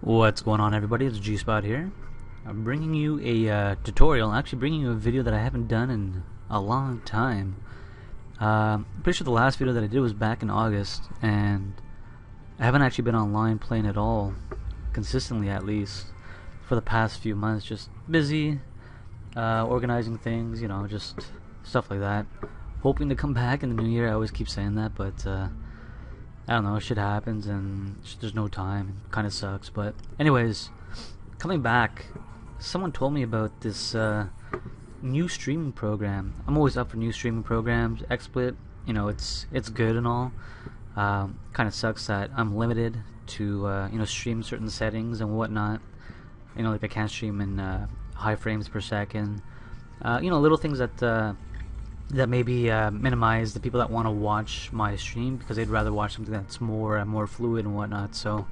What's going on, everybody? It's G-Spot here. I'm bringing you a tutorial, actually bringing you a video that I haven't done in a long time. Pretty sure the last video that I did was back in August, and I haven't actually been online playing at all, consistently at least, for the past few months. Just busy, organizing things, you know, just stuff like that. Hoping to come back in the new year. I always keep saying that, but I don't know, shit happens and there's no time. It kind of sucks. But anyways, coming back, someone told me about this new streaming program. I'm always up for new streaming programs. XSplit, you know, it's good and all. Kind of sucks that I'm limited to you know, stream certain settings and whatnot. You know, like I can't stream in high frames per second. You know, little things that that maybe minimize the people that want to watch my stream because they'd rather watch something that's more fluid and whatnot. So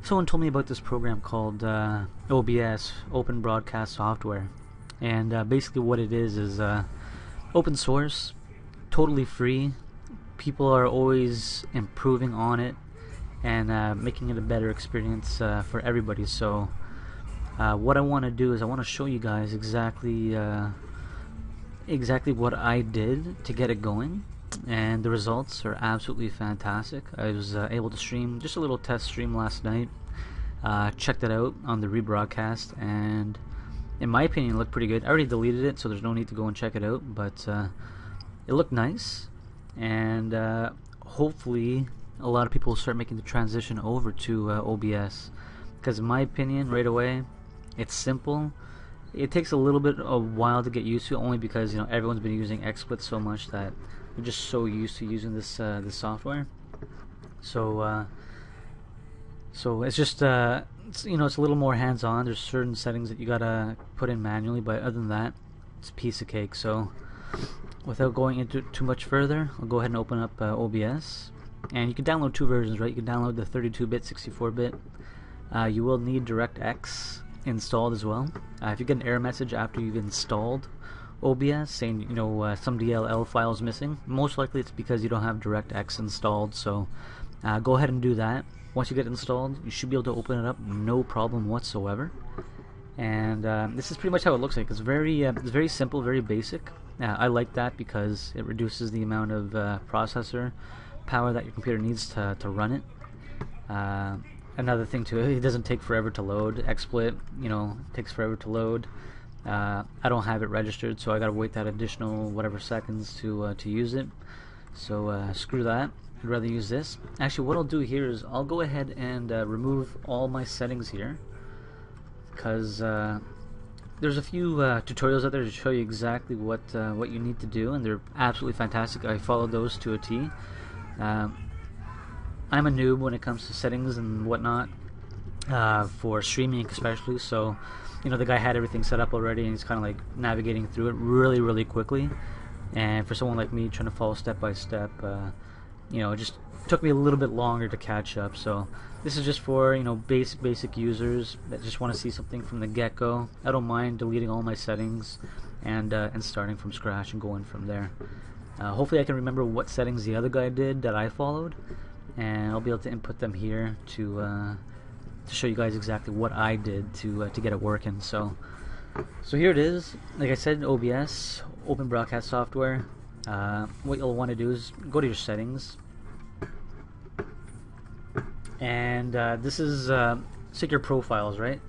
someone told me about this program called OBS, Open Broadcast Software, and basically what it is open source, totally free. People are always improving on it and making it a better experience for everybody. So what I want to do is I want to show you guys exactly what I did to get it going, and the results are absolutely fantastic. I was able to stream just a little test stream last night, checked it out on the rebroadcast, and in my opinion it looked pretty good. I already deleted it, so there's no need to go and check it out, but it looked nice, and hopefully a lot of people will start making the transition over to OBS, because in my opinion, right away, it's simple. It takes a little bit of a while to get used to, only because, you know, everyone's been using XSplit so much that we're just so used to using this this software. So so it's just you know, it's a little more hands-on. There's certain settings that you gotta put in manually, but other than that, it's a piece of cake. So without going into too much further, I'll go ahead and open up OBS, and you can download two versions, right? You can download the 32-bit, 64-bit. You will need DirectX installed as well. If you get an error message after you've installed OBS saying, you know, some DLL file is missing, most likely it's because you don't have DirectX installed. So go ahead and do that. Once you get it installed, you should be able to open it up, no problem whatsoever. And this is pretty much how it looks like. It's very simple, very basic. I like that because it reduces the amount of processor power that your computer needs to run it. Another thing too, it doesn't take forever to load. XSplit, you know, takes forever to load. I don't have it registered, so I gotta wait that additional whatever seconds to use it. So screw that. I'd rather use this. Actually, what I'll do here is I'll go ahead and remove all my settings here, because there's a few tutorials out there to show you exactly what you need to do, and they're absolutely fantastic. I followed those to a T. I'm a noob when it comes to settings and whatnot, for streaming especially, so, you know, the guy had everything set up already and he's kind of like navigating through it really quickly, and for someone like me trying to follow step by step, you know, it just took me a little bit longer to catch up. So this is just for, you know, basic users that just want to see something from the get-go. I don't mind deleting all my settings and starting from scratch and going from there. Hopefully I can remember what settings the other guy did that I followed, and I'll be able to input them here to show you guys exactly what I did to get it working. So here it is. Like I said, OBS, Open Broadcast Software. What you'll want to do is go to your settings, and this is your profiles, right?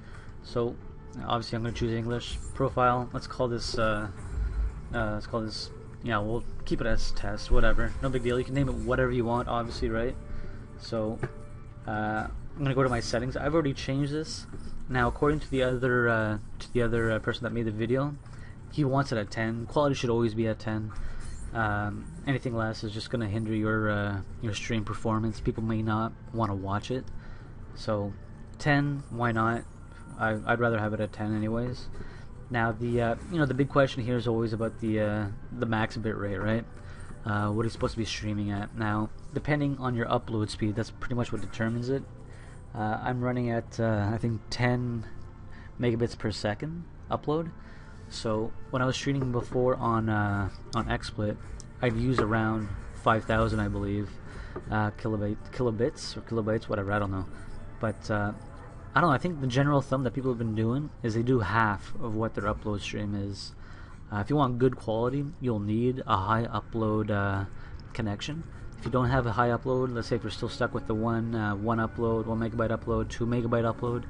So obviously I'm going to choose English profile. Let's call this yeah, we'll keep it as test, whatever, no big deal. You can name it whatever you want, obviously, right? So I'm gonna go to my settings. I've already changed this. Now, according to the other person that made the video, he wants it at 10. Quality should always be at 10. Anything less is just gonna hinder your stream performance. People may not want to watch it. So 10, why not? I'd rather have it at 10 anyways. Now the you know, the big question here is always about the max bit rate, right? What are you supposed to be streaming at? Now, depending on your upload speed, that's pretty much what determines it. I'm running at I think 10 megabits per second upload. So when I was streaming before on XSplit, I'd use around 5,000, I believe, kilobits or kilobytes, whatever, I don't know. But I don't know, I think the general thumb that people have been doing is they do half of what their upload stream is. If you want good quality, you'll need a high upload connection. If you don't have a high upload, let's say if you're still stuck with the one upload, 1 megabyte upload, 2 megabyte upload,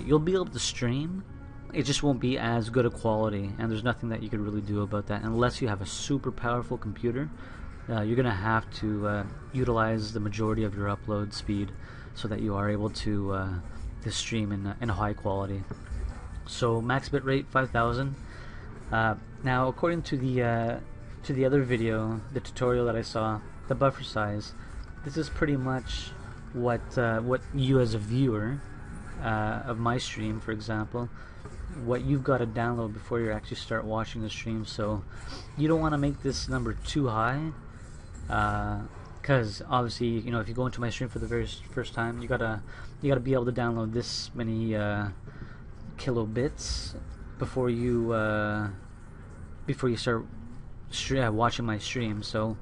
you'll be able to stream. It just won't be as good a quality, and there's nothing that you could really do about that unless you have a super powerful computer. You're gonna have to utilize the majority of your upload speed so that you are able to stream in high quality. So max bit rate 5000. Now, according to the other video, the tutorial that I saw, the buffer size, this is pretty much what you as a viewer of my stream, for example, what you've got to download before you actually start watching the stream. So you don't want to make this number too high, because obviously, you know, if you go into my stream for the very first time, you gotta be able to download this many kilobits before you start watching my stream. So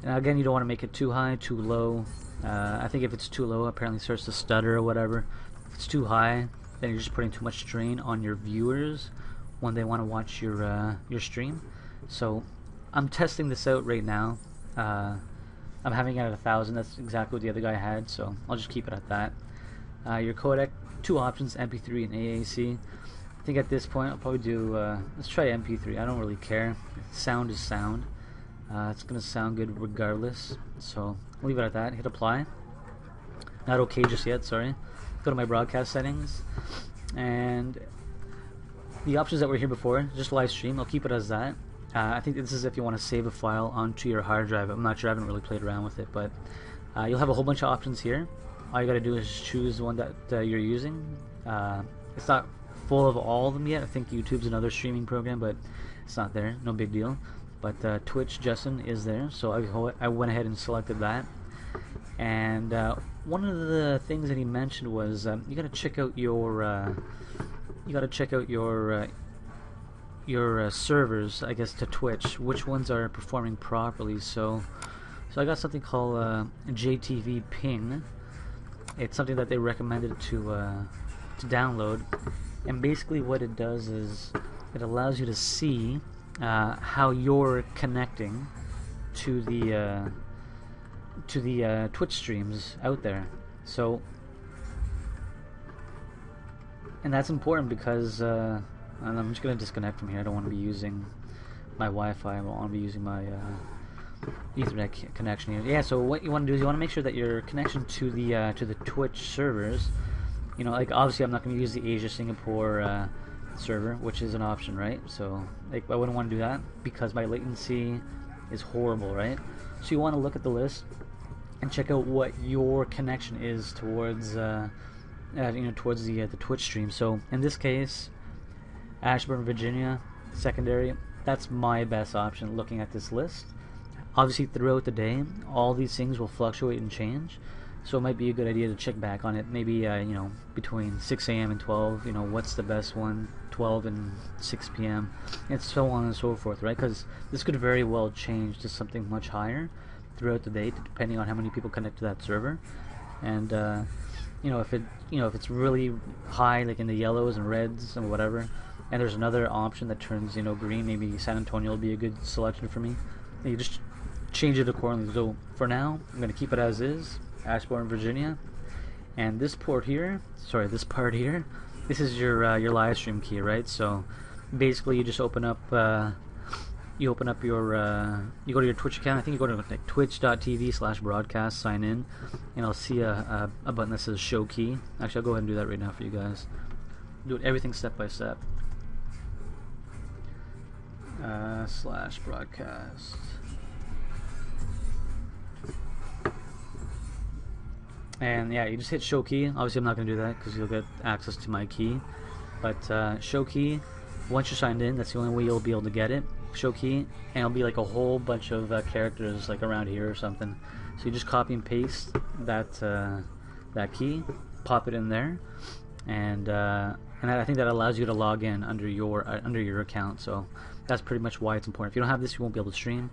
again, you don't want to make it too high, too low. I think if it's too low, apparently it starts to stutter or whatever. If it's too high, then you're just putting too much strain on your viewers when they want to watch your stream. So I'm testing this out right now. I'm having it at 1000. That's exactly what the other guy had, so I'll just keep it at that. Your codec, 2 options, MP3 and AAC. I think at this point I'll probably do, let's try MP3. I don't really care. Sound is sound. It's going to sound good regardless. So I'll leave it at that. Hit apply. Not okay just yet, sorry. Go to my broadcast settings. And the options that were here before, just live stream. I'll keep it as that. I think this is if you want to save a file onto your hard drive. I'm not sure, I haven't really played around with it. But you'll have a whole bunch of options here. All you got to do is choose the one that you're using. It's not full of all of them yet. I think YouTube's another streaming program, but it's not there. No big deal. But Twitch Justin is there, so I went ahead and selected that. And one of the things that he mentioned was you got to check out your servers, I guess, to Twitch. Which ones are performing properly? So I got something called JTV Ping. It's something that they recommended to download. And basically what it does is it allows you to see how you're connecting to the Twitch streams out there. So, and that's important because and I'm just going to disconnect from here. I don't want to be using my Wi-Fi. I want to be using my Ethernet connection here. Yeah, so what you want to do is you want to make sure that your connection to the Twitch servers, you know, like obviously I'm not going to use the Asia Singapore server, which is an option, right? So like I wouldn't want to do that because my latency is horrible, right? So you want to look at the list and check out what your connection is towards towards the Twitch stream. So in this case, Ashburn, Virginia, secondary, that's my best option looking at this list. Obviously throughout the day, all these things will fluctuate and change, so it might be a good idea to check back on it. Maybe you know, between 6 a.m. and 12, you know, what's the best one, 12 and 6 p.m. and so on and so forth, right? Because this could very well change to something much higher throughout the day, depending on how many people connect to that server. And you know, if it's really high, like in the yellows and reds and whatever, and there's another option that turns, you know, green, maybe San Antonio will be a good selection for me. And you just change it accordingly. So for now, I'm going to keep it as is, Ashburn, Virginia. And this part here, this is your live stream key, right? So basically, you just open up you go to your Twitch account. I think you go to like twitch.tv/broadcast, sign in, and I'll see a button that says show key. Actually, I'll go ahead and do that right now for you guys. Do everything step by step. /broadcast. And yeah, you just hit show key. Obviously I'm not going to do that because you'll get access to my key. But show key, once you're signed in, that's the only way you'll be able to get it. Show key, and it'll be like a whole bunch of characters like around here or something. So you just copy and paste that key, pop it in there, and I think that allows you to log in under your account. So that's pretty much why it's important. If you don't have this, you won't be able to stream.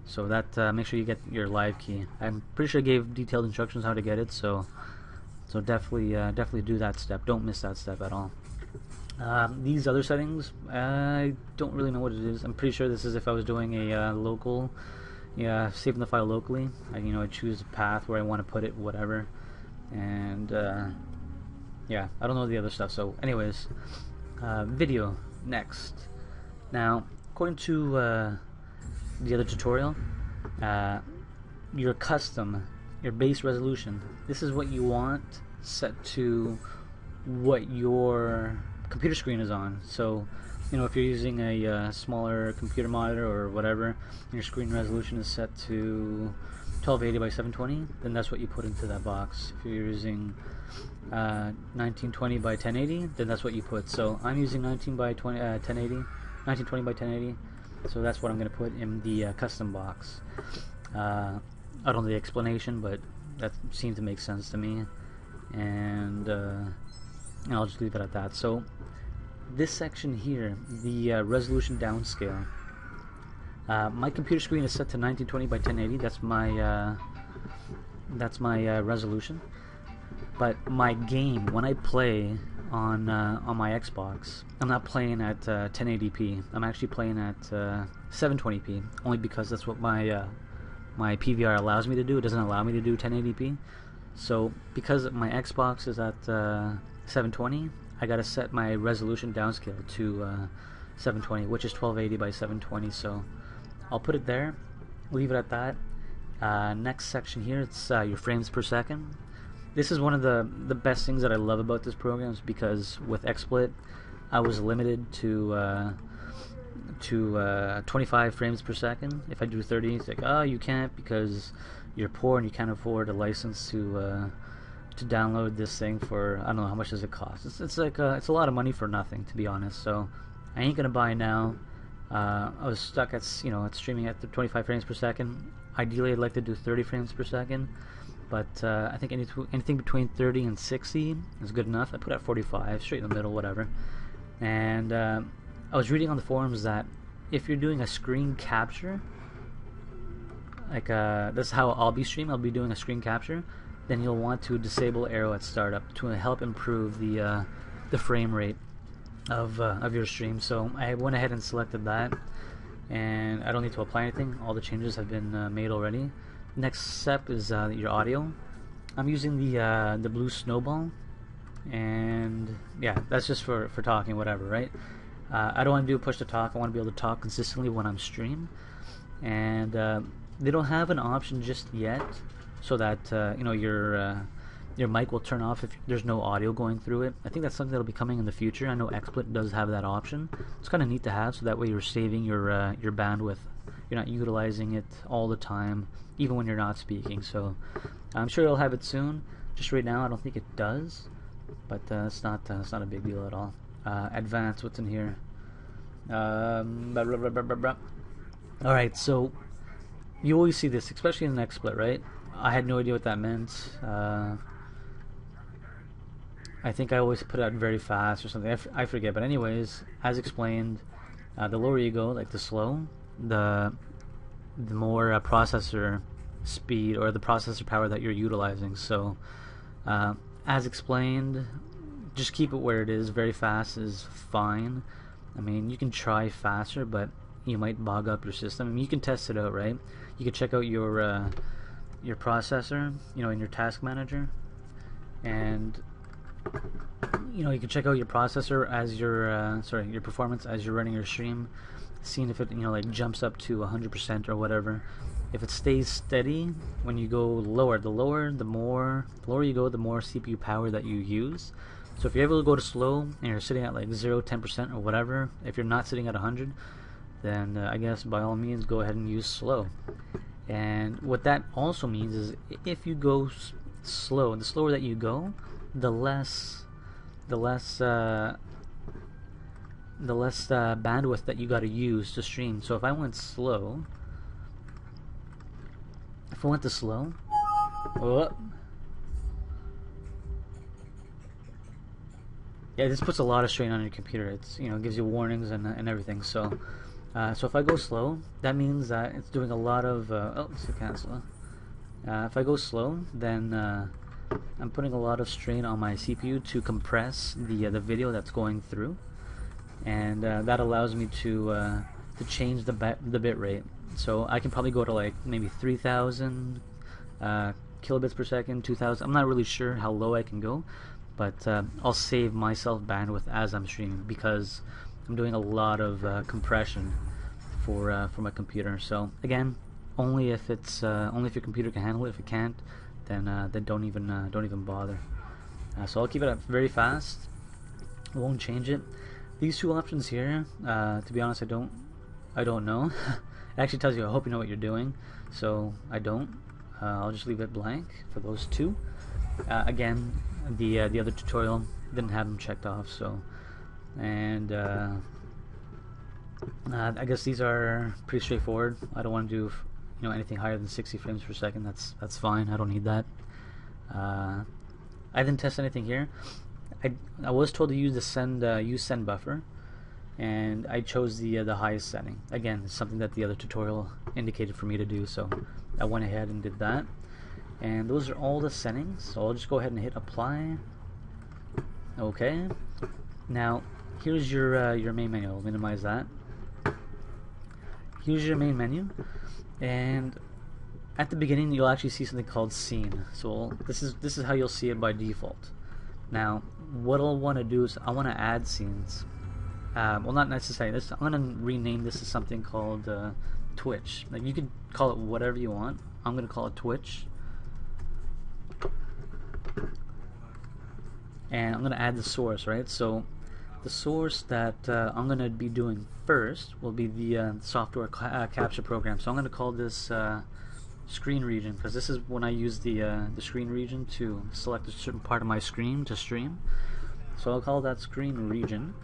So that make sure you get your live key. I'm pretty sure I gave detailed instructions how to get it, so So definitely do that step. Don't miss that step at all. These other settings, I don't really know what it is. I'm pretty sure this is if I was doing a local, saving the file locally. I choose a path where I want to put it, whatever, and yeah, I don't know the other stuff. So, anyways, video next. Now, according to the other tutorial, your base resolution. This is what you want set to what your computer screen is on. So, if you're using a smaller computer monitor or whatever, and your screen resolution is set to 1280 by 720, then that's what you put into that box. If you're using 1920 by 1080, then that's what you put. So I'm using 1920 by 1080, so that's what I'm going to put in the custom box. I don't know the explanation, but that seemed to make sense to me, and I'll just leave it at that. So this section here, the resolution downscale, my computer screen is set to 1920 by 1080. That's my resolution. But my game, when I play on my Xbox, I'm not playing at 1080p. I'm actually playing at 720p, only because that's what my PVR allows me to do. It doesn't allow me to do 1080p. So because my Xbox is at 720, I gotta set my resolution downscale to 720, which is 1280 by 720. So I'll put it there, leave it at that. Next section here, it's your frames per second. This is one of the best things that I love about this program, is because with xsplit I was limited to 25 frames per second. If I do 30, it's like, oh, you can't because you're poor and you can't afford a license to download this thing for, I don't know, how much does it cost. It's like it's a lot of money for nothing, to be honest. So I ain't gonna buy now. I was stuck at at streaming at the 25 frames per second. Ideally, I'd like to do 30 frames per second, but I think anything between 30 and 60 is good enough. I put at 45, straight in the middle, whatever. And I was reading on the forums that if you're doing a screen capture, like this is how I'll be streaming. I'll be doing a screen capture. Then you'll want to disable arrow at startup to help improve the frame rate of your stream. So I went ahead and selected that, and I don't need to apply anything. All the changes have been made already. Next step is your audio. I'm using the blue snowball, and yeah, that's just for talking, whatever, right? I don't want to do push to talk. I want to be able to talk consistently when I'm streaming, and they don't have an option just yet, so that your mic will turn off if there's no audio going through it. I think that's something that'll be coming in the future. I know xsplit does have that option. It's kind of neat to have, so that way you're saving your bandwidth. You're not utilizing it all the time, even when you're not speaking. So I'm sure it'll have it soon. Just right now, I don't think it does, but it's not a big deal at all. Advanced, what's in here? Alright, so you always see this, especially in xsplit, right? I had no idea what that meant. I think I always put it out very fast or something. I forget, but anyways, as explained, the lower you go, like the slow, the more processor speed or the processor power that you're utilizing. So as explained, just keep it where it is. Very fast is fine. I mean, you can try faster, but you might bog up your system. I mean, you can test it out, right? You can check out your processor, in your task manager, and you can check out your processor as your your performance as you're running your stream, seeing if it like jumps up to 100% or whatever. If it stays steady when you go lower, the lower you go, the more CPU power that you use. So if you're able to go to slow and you're sitting at like 0, 10% or whatever, if you're not sitting at 100, then I guess by all means go ahead and use slow. And what that also means is if you go slow, the slower that you go, the less bandwidth that you got to use to stream. So if I went to slow, yeah, this puts a lot of strain on your computer. It's gives you warnings and everything. So so if I go slow, that means that it's doing a lot of let's cancel. If I go slow, then I'm putting a lot of strain on my CPU to compress the video that's going through, and that allows me to change the bit rate. So I can probably go to like maybe 3,000 kilobits per second, 2,000. I'm not really sure how low I can go, but I'll save myself bandwidth as I'm streaming because I'm doing a lot of compression for my computer. So again, only if it's only if your computer can handle it. If it can't, then don't even bother. So I'll keep it up very fast. I won't change it. These two options here, to be honest, I don't know. It actually tells you, I hope you know what you're doing. So I don't. I'll just leave it blank for those two. Again, the other tutorial didn't have them checked off. So, and I guess these are pretty straightforward. I don't want to do anything higher than 60 frames per second. That's fine. I don't need that. I didn't test anything here. I was told to use the send buffer, and I chose the highest setting. Again, it's something that the other tutorial indicated for me to do, so I went ahead and did that. And those are all the settings. So I'll just go ahead and hit apply. Okay. Now here's your main menu. I'll minimize that. Here's your main menu, and at the beginning you'll actually see something called scene. So this is how you'll see it by default. Now what I'll want to do is I want to add scenes. Well, not necessarily this. I'm going to rename this as something called Twitch. Like, you could call it whatever you want. I'm going to call it Twitch, and I'm going to add the source, right? So the source that I'm going to be doing first will be the software capture program. So I'm going to call this screen region, because this is when I use the screen region to select a certain part of my screen to stream. So I'll call that screen region,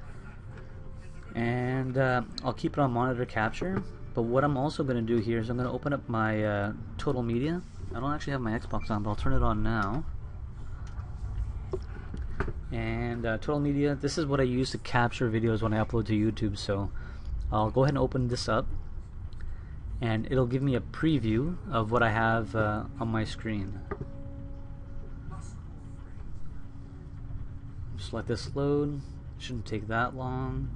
and I'll keep it on monitor capture. But what I'm also going to do here is I'm going to open up my total media. I don't actually have my Xbox on, but I'll turn it on now. And total media, this is what I use to capture videos when I upload to YouTube. So I'll go ahead and open this up, and it'll give me a preview of what I have on my screen. Just let this load. Shouldn't take that long.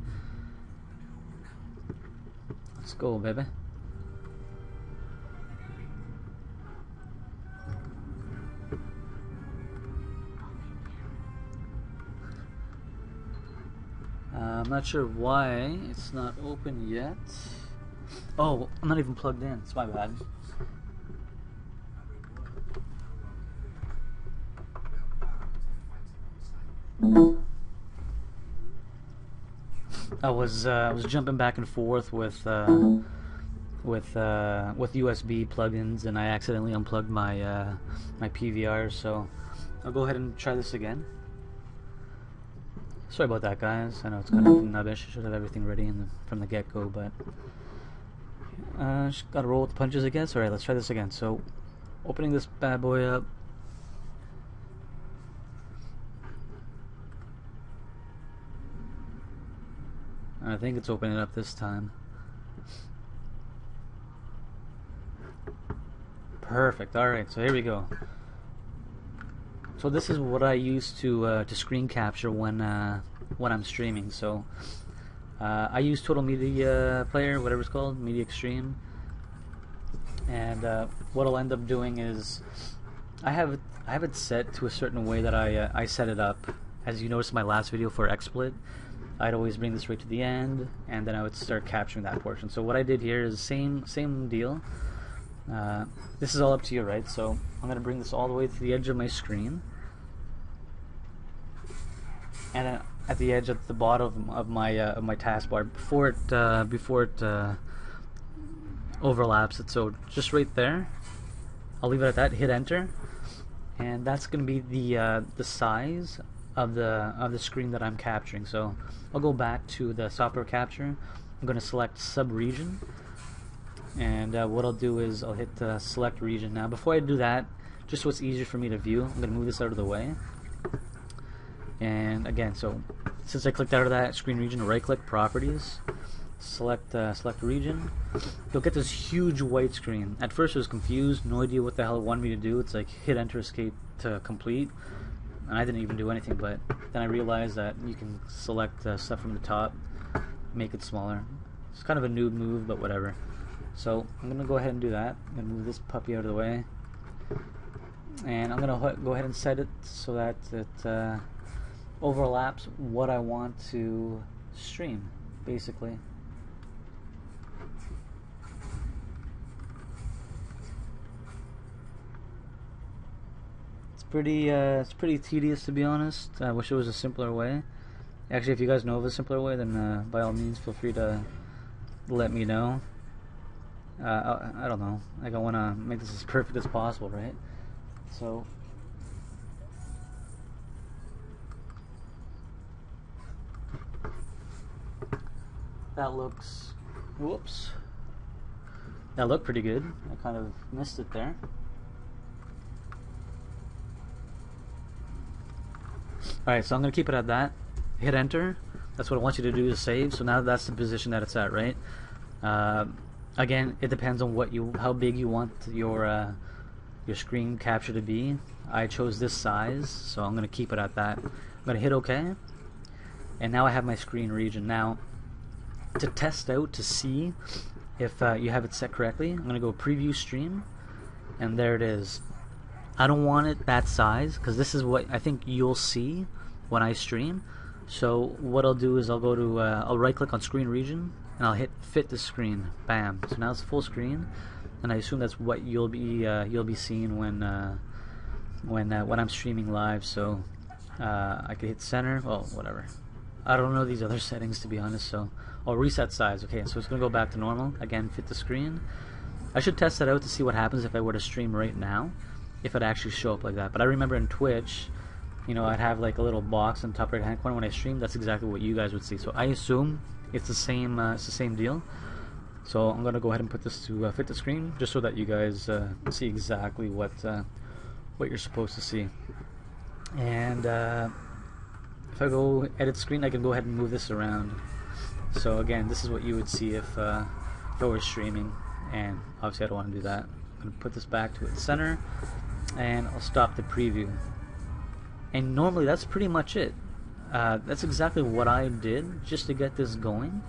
Let's go, baby. I'm not sure why it's not open yet. Oh, I'm not even plugged in. It's my bad. I was jumping back and forth with USB plugins, and I accidentally unplugged my my PVR. So I'll go ahead and try this again. Sorry about that, guys. I know it's kind of nubbish. I should have everything ready from the get-go, but just gotta roll with the punches, I guess. Alright, let's try this again. So, opening this bad boy up. I think it's opening up this time. Perfect. Alright, so here we go. So this is what I use to screen capture when I'm streaming. So I use Total Media Player, whatever it's called, Media Extreme. And what I'll end up doing is I have it set to a certain way that I set it up. As you noticed in my last video for xsplit, I'd always bring this right to the end, and then I would start capturing that portion. So what I did here is same deal. This is all up to you, right? So I'm going to bring this all the way to the edge of my screen, and then at the edge at the bottom of my taskbar before it overlaps it. So just right there, I'll leave it at that. Hit enter, and that's going to be the size of the screen that I'm capturing. So I'll go back to the software capture. I'm going to select sub-region. And what I'll do is I'll hit select region. Now before I do that, just so it's easier for me to view, I'm going to move this out of the way. And again, so since I clicked out of that screen region, right click properties, select region, you'll get this huge white screen. At first I was confused, no idea what the hell it wanted me to do. It's like hit enter, escape, to complete, and I didn't even do anything. But then I realized that you can select stuff from the top, make it smaller. It's kind of a noob move, but whatever. So I'm gonna go ahead and do that. I'm gonna move this puppy out of the way, and I'm gonna go ahead and set it so that it overlaps what I want to stream, basically. It's pretty tedious, to be honest. I wish it was a simpler way. Actually, if you guys know of a simpler way, then by all means feel free to let me know. I don't know. Like, I want to make this as perfect as possible, right? So that looks, whoops, that looked pretty good. I kind of missed it there. Alright, so I'm going to keep it at that. Hit enter. That's what I want you to do, is save. So now that's the position that it's at, right? Again, it depends on how big you want your screen capture to be. I chose this size, so I'm going to keep it at that. I'm going to hit OK, and now I have my screen region. Now, to test out to see if you have it set correctly, I'm going to go preview stream, and there it is. I don't want it that size because this is what I think you'll see when I stream. So what I'll do is I'll go to I'll right click on screen region and I'll hit fit the screen. Bam. So now it's full screen, and I assume that's what you'll be seeing when I'm streaming live. So I could hit center. Well, whatever. I don't know these other settings, to be honest. So I'll reset size. Okay, so it's gonna go back to normal again. Fit the screen. I should test that out to see what happens if I were to stream right now, if it actually show up like that. But I remember in Twitch, you know, I'd have like a little box in the top right hand corner when I stream. That's exactly what you guys would see. So I assume it's the same deal. So I'm gonna go ahead and put this to fit the screen, just so that you guys see exactly what you're supposed to see. And if I go edit screen, I can go ahead and move this around. So again, this is what you would see if I were streaming, and obviously I don't want to do that. I'm gonna put this back to its center, and I'll stop the preview. And normally that's pretty much it. That's exactly what I did just to get this going.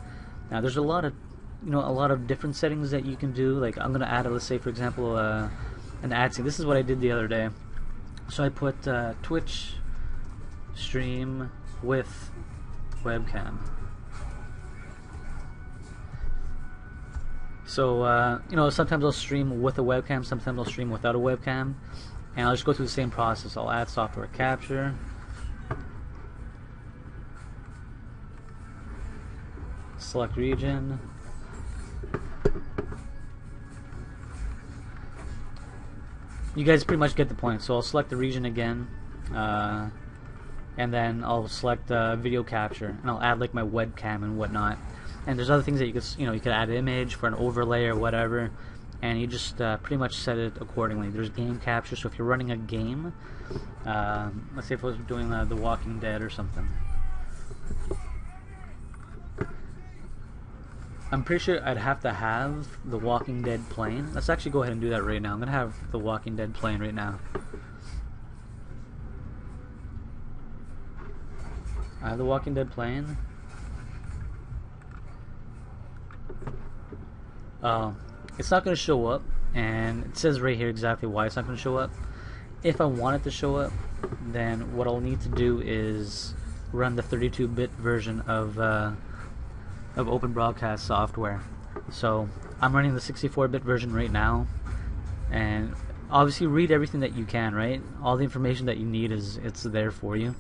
Now there's a lot of different settings that you can do. Like, I'm gonna add, let's say for example, an ad scene. This is what I did the other day. So I put Twitch stream with webcam. So you know, sometimes I'll stream with a webcam, sometimes I'll stream without a webcam, and I'll just go through the same process. I'll add software capture, select region, you guys pretty much get the point. So I'll select the region again, and then I'll select video capture, and I'll add like my webcam and whatnot. And there's other things that you could add an image for an overlay or whatever, and you just pretty much set it accordingly. There's game capture, so if you're running a game, let's say if I was doing The Walking Dead or something, I'm pretty sure I'd have to have The Walking Dead playing. Let's actually go ahead and do that right now. I'm gonna have The Walking Dead playing right now. I have The Walking Dead playing. It's not going to show up, and it says right here exactly why it's not going to show up. If I want it to show up, then what I'll need to do is run the 32-bit version of Open Broadcast software. So I'm running the 64-bit version right now, and obviously read everything that you can, right? All the information that you need it's there for you.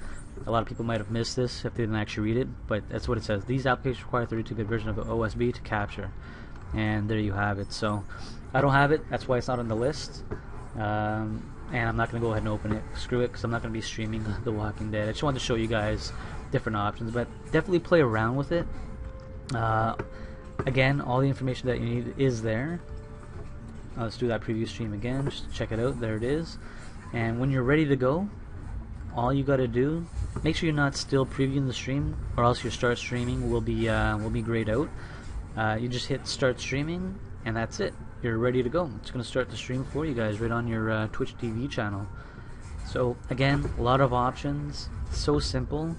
A lot of people might have missed this if they didn't actually read it, but that's what it says. These applications require 32-bit version of OSB to capture. And there you have it. So I don't have it, that's why it's not on the list, and I'm not going to go ahead and open it. Screw it, because I'm not going to be streaming The Walking Dead. I just wanted to show you guys different options, but definitely play around with it. Again, all the information that you need is there. Let's do that preview stream again, just to check it out. There it is. And when you're ready to go, all you got to do, make sure you're not still previewing the stream, or else your start streaming will be grayed out. You just hit start streaming, and that's it. You're ready to go. It's going to start the stream for you guys right on your Twitch TV channel. So again, a lot of options, so simple,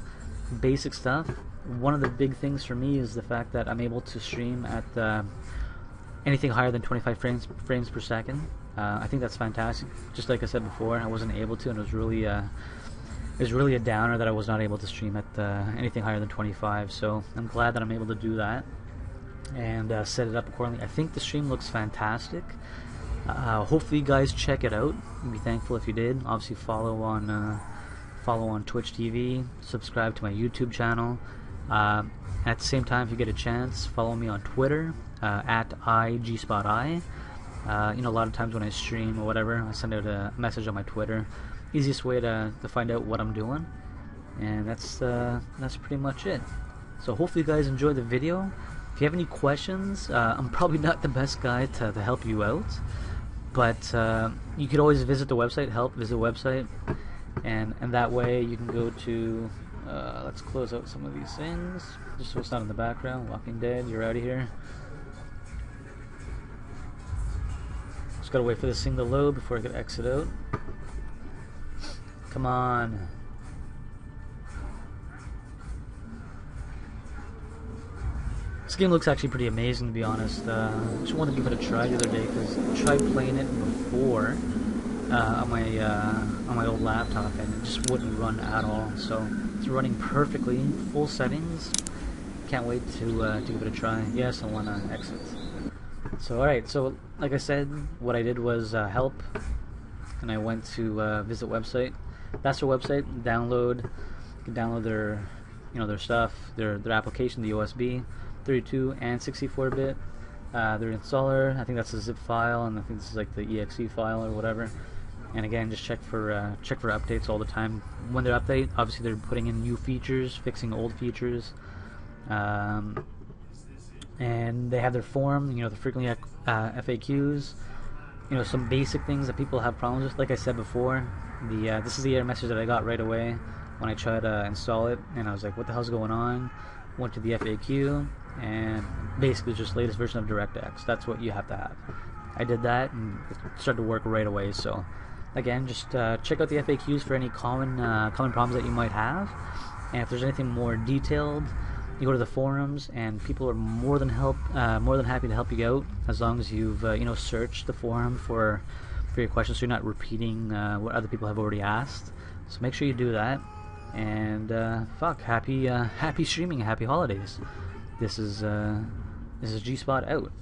basic stuff. One of the big things for me is the fact that I'm able to stream at anything higher than 25 frames per second. I think that's fantastic. Just like I said before, I wasn't able to, and it was really a downer that I was not able to stream at anything higher than 25. So I'm glad that I'm able to do that and set it up accordingly. I think the stream looks fantastic. Hopefully you guys check it out. I'd be thankful if you did. Obviously follow on Twitch TV, subscribe to my YouTube channel. At the same time, if you get a chance, follow me on Twitter at xsplit. You know, a lot of times when I stream or whatever, I send out a message on my Twitter. Easiest way to find out what I'm doing, and that's pretty much it. So hopefully you guys enjoyed the video. If you have any questions, I'm probably not the best guy to help you out, but you could always visit the website, visit website, and that way you can go to let's close out some of these things just so it's not in the background. Walking Dead, you're out of here. Just gotta wait for this thing to load before I can exit out. Come on. This game looks actually pretty amazing, to be honest. I just wanted to give it a try the other day because I tried playing it before on my old laptop, and it just wouldn't run at all. So it's running perfectly, full settings. Can't wait to give it a try. Yes, I want to exit. So alright, so like I said, what I did was help, and I went to visit website. That's their website. You can download their their stuff, their application, the USB, 32 and 64-bit. Their installer, I think that's a zip file, and I think this is like the exe file or whatever. And again, just check for updates all the time. When they update, obviously they're putting in new features, fixing old features. And they have their forum, the frequently FAQs, some basic things that people have problems with. Like I said before, this is the error message that I got right away when I tried to install it, and I was like, what the hell's going on? Went to the FAQ, and basically just latest version of DirectX. That's what you have to have. I did that, and it started to work right away. So again, just check out the FAQs for any common problems that you might have, and if there's anything more detailed, you go to the forums, and people are more than happy to help you out, as long as you've searched the forum for your questions, so you're not repeating what other people have already asked. So make sure you do that. And happy streaming, happy holidays. This is G-Spot out.